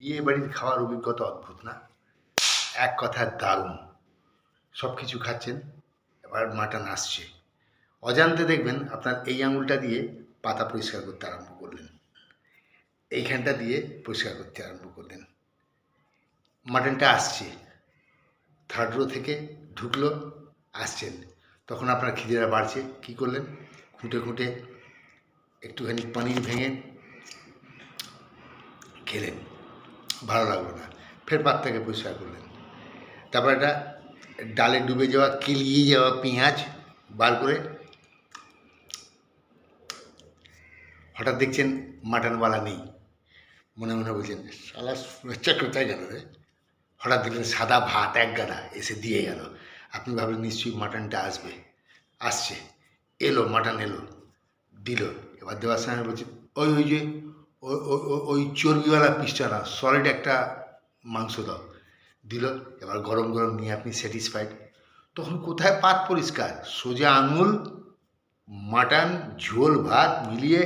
বিয়ে বাড়ির খাওয়ার অভিজ্ঞতা অদ্ভুত না? এক কথায় দারুণ। সব কিছু খাচ্ছেন, এবার মাটন আসছে। অজান্তে দেখবেন আপনার এই আঙুলটা দিয়ে পাতা পরিষ্কার করতে আরম্ভ করলেন, এইখানটা দিয়ে পরিষ্কার করতে আরম্ভ করলেন। মাটনটা আসছে, থার্ড রো থেকে ঢুকলো, আসছেন। তখন আপনার খিদেটা বাড়ছে, কী করলেন? খুঁটে খুঁটে একটুখানি পনির ভেঙে খেলেন, ভালো লাগলো না, ফের পাতটাকে পরিষ্কার করলেন। তারপর একটা ডালে ডুবে যাওয়া কিলিয়ে যাওয়া পেঁয়াজ বার করে হঠাৎ দেখছেন মাটনওয়ালা নেই, মনে মনে বলছেন শালা বাচ্চা কোথায় গেল রে। হঠাৎ দেখলেন সাদা ভাত এক গাদা এসে দিয়ে গেল। আপনি ভাবলেন নিশ্চয়ই মাটনটা আসবে, আসছে, এলো মাটন এলো, দিল। এবার দেওয়ার সময় বলছি ওই ওই যে ওই চর্বিওয়ালা পিসটা না, সলিড একটা মাংস দাও, দিল। এবার গরম গরম নিয়ে আপনি স্যাটিসফাইড। তখন কোথায় পাত পরিষ্কার, সোজা আঙুল মাটন ঝোল ভাত মিলিয়ে